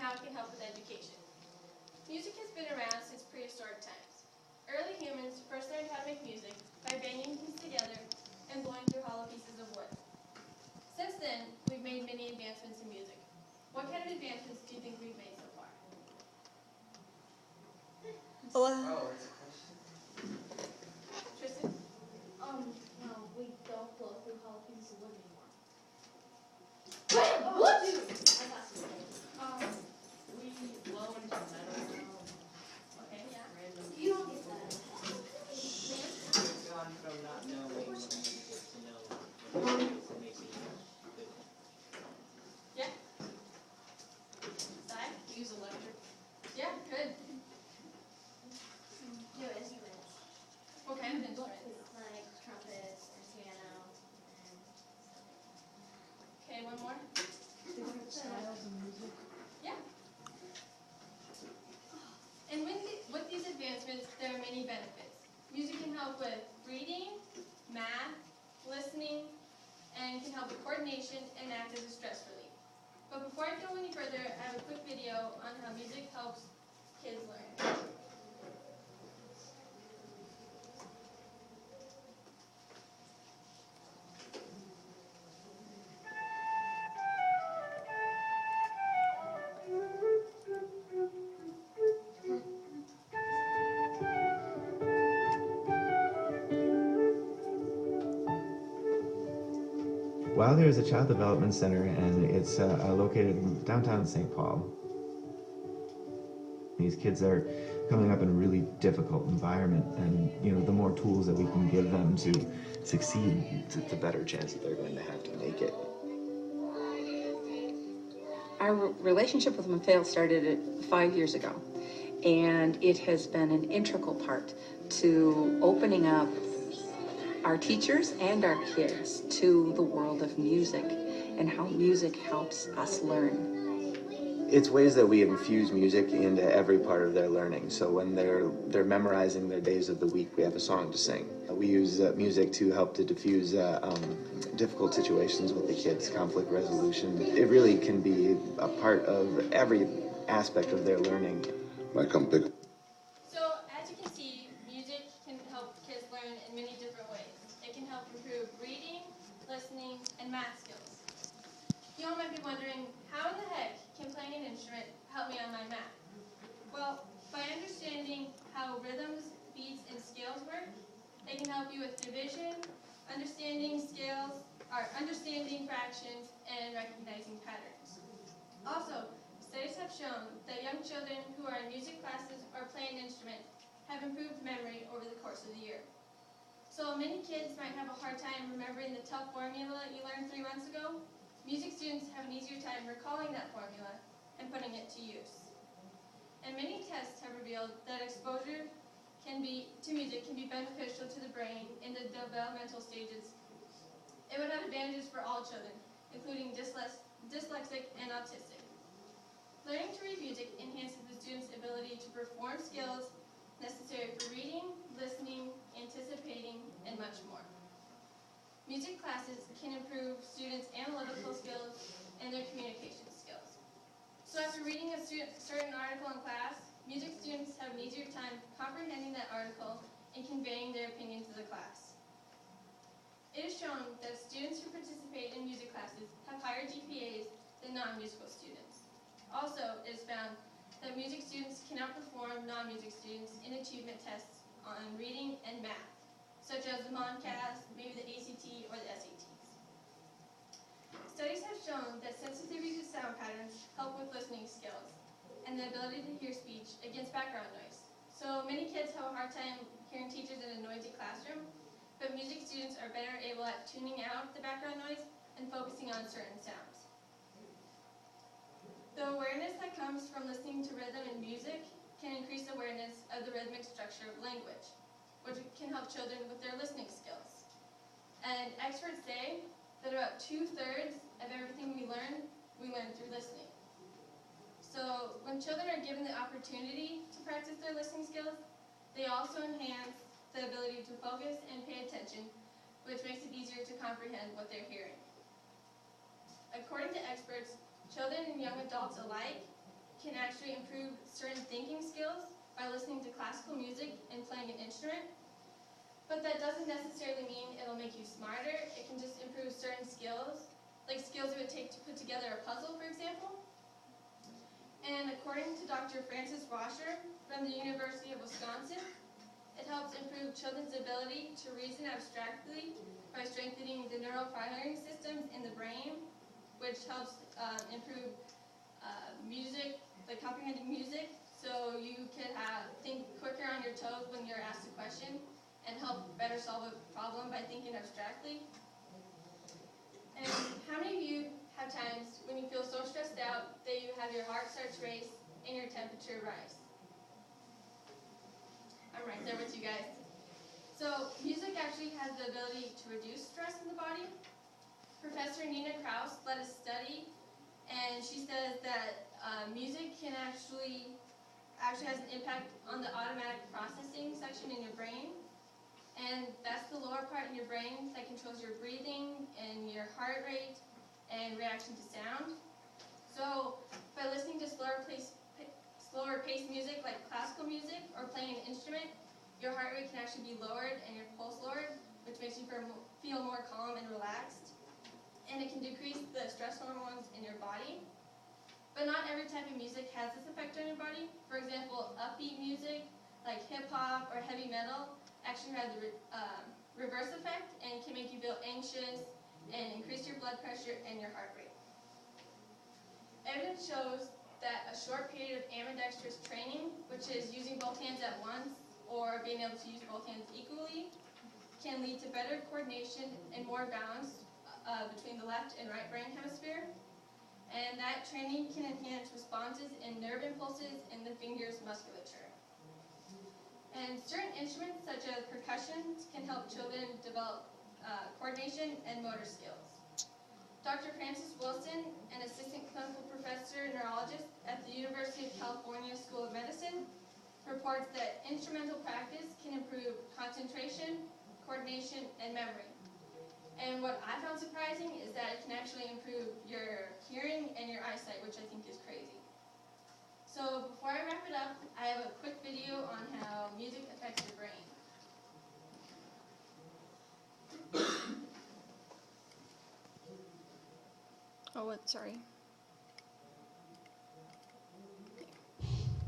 how it can help with education. Music has been around since prehistoric times. Early humans first learned how to make music by banging things together and blowing through hollow pieces of wood. Since then, we've made many advancements in music. What kind of advancements do you think we've made so far? Well, Tristan? No, we don't blow through hollow pieces of wood anymore. What? Dude, I got you. we blow into metal. Okay, yeah. Random. You don't get that. We've gone from not knowing to know what it is and making it good. Yeah? Sai? Use electric. Yeah, good. Do instruments. What kind of instruments? Like trumpets and piano and Okay, one more? Different styles of music. Yeah. And with these advancements, there are many benefits. Music can help with reading, math, listening, and can help with coordination and act as a stress relief. But before I go any further, I have a quick video on how music helps kids learn. Wilder is a child development center, and it's located downtown St. Paul. These kids are coming up in a really difficult environment, and the more tools that we can give them to succeed, the better chance that they're going to have to make it. Our relationship with Mafale started 5 years ago, and it has been an integral part to opening up our teachers and our kids to the world of music and how music helps us learn. It's ways that we infuse music into every part of their learning. So when they're memorizing their days of the week, we have a song to sing. We use music to help to diffuse difficult situations with the kids, conflict resolution. It really can be a part of every aspect of their learning. Might come pick. So, as you can see, music can help kids learn in many different ways. It can help improve reading, listening, and math skills. You all might be wondering, how in the heck can playing an instrument help me on my math? Well, by understanding how rhythms, beats, and scales work, they can help you with division, understanding scales, or understanding fractions, and recognizing patterns. Also, studies have shown that young children who are in music classes or play an instrument have improved memory over the course of the year. So many kids might have a hard time remembering the tough formula you learned 3 months ago. Music students have an easier time recalling that formula and putting it to use. And many tests have revealed that exposure to music can be beneficial to the brain in the developmental stages. It would have advantages for all children, including dyslexic and autistic. Learning to read music enhances the student's ability to perform skills necessary for reading, listening, anticipating, and much more. Music classes can improve students' analytical skills and their communication skills. So after reading a certain article in class, music students have an easier time comprehending that article and conveying their opinion to the class. It is shown that students who participate in music classes have higher GPAs than non-musical students. Also, it is found that music students can outperform non-music students in achievement tests on reading and math, such as the MONCAS, maybe the ACT, or the SATs. Studies have shown that sensitivity to sound patterns help with listening skills and the ability to hear speech against background noise. So many kids have a hard time hearing teachers in a noisy classroom, but music students are better able at tuning out the background noise and focusing on certain sounds. The awareness that comes from listening to rhythm in music can increase awareness of the rhythmic structure of language, which can help children with their listening skills. And experts say that about 2/3 of everything we learn through listening. So when children are given the opportunity to practice their listening skills, they also enhance the ability to focus and pay attention, which makes it easier to comprehend what they're hearing. According to experts, children and young adults alike can actually improve certain thinking skills by listening to classical music and playing an instrument. But that doesn't necessarily mean it'll make you smarter. It can just improve certain skills, like skills it would take to put together a puzzle, for example. And according to Dr. Francis Washer from the University of Wisconsin, it helps improve children's ability to reason abstractly by strengthening the neural firing systems in the brain, which helps improve music, like comprehending music, so you can think quicker on your toes when you're asked a question and help better solve a problem by thinking abstractly. And how many of you have times when you feel so stressed out that you have your heart start to race and your temperature rise? I'm right there with you guys. So music actually has the ability to reduce stress in the body. Professor Nina Kraus led a study, and she says that music can actually has an impact on the automatic processing section in your brain. And that's the lower part in your brain that controls your breathing and your heart rate and reaction to sound. So by listening to slower paced music like classical music or playing an instrument, your heart rate can actually be lowered and your pulse lowered, which makes you feel more calm and relaxed. And it can decrease the stress hormones in your body. But not every type of music has this effect on your body. For example, upbeat music like hip-hop or heavy metal actually has the reverse effect and can make you feel anxious and increase your blood pressure and your heart rate. Evidence shows that a short period of ambidextrous training, which is using both hands at once or being able to use both hands equally, can lead to better coordination and more balance between the left and right brain hemisphere. And that training can enhance responses in nerve impulses in the fingers musculature. And certain instruments, such as percussion, can help children develop coordination and motor skills. Dr. Francis Wilson, an assistant clinical professor neurologist at the University of California School of Medicine, reports that instrumental practice can improve concentration, coordination, and memory. And what I found surprising is that it can actually improve your hearing and your eyesight, which I think is crazy. So before I wrap it up, I have a quick video on how music affects your brain. Sorry.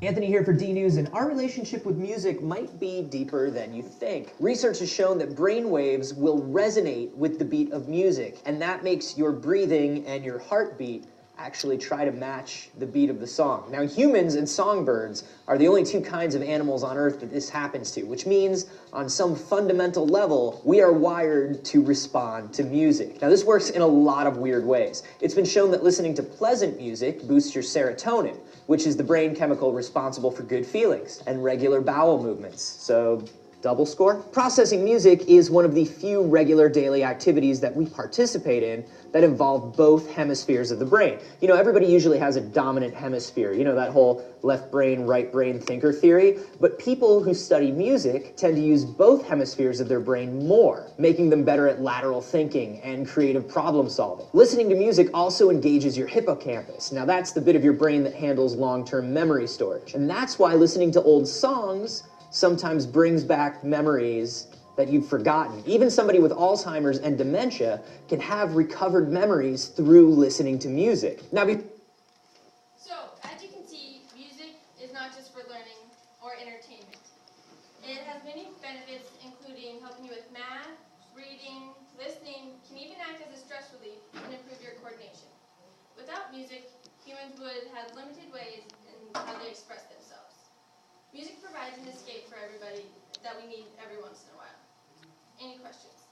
Anthony here for D News, and our relationship with music might be deeper than you think. Research has shown that brain waves will resonate with the beat of music, and that makes your breathing and your heartbeat actually try to match the beat of the song. Now, humans and songbirds are the only two kinds of animals on Earth that this happens to, which means on some fundamental level, we are wired to respond to music. Now, this works in a lot of weird ways. It's been shown that listening to pleasant music boosts your serotonin, which is the brain chemical responsible for good feelings and regular bowel movements. So, double score? Processing music is one of the few regular daily activities that we participate in that involve both hemispheres of the brain. You know, everybody usually has a dominant hemisphere, you know, that whole left brain, right brain thinker theory, but people who study music tend to use both hemispheres of their brain more, making them better at lateral thinking and creative problem solving. Listening to music also engages your hippocampus. Now that's the bit of your brain that handles long-term memory storage. And that's why listening to old songs sometimes brings back memories that you've forgotten. Even somebody with Alzheimer's and dementia can have recovered memories through listening to music. Now, So, as you can see, music is not just for learning or entertainment. It has many benefits, including helping you with math, reading, listening, can even act as a stress relief and improve your coordination. Without music, humans would have limited ways in how they express themselves. Music provides an escape for everybody that we need every once in a while. Any questions?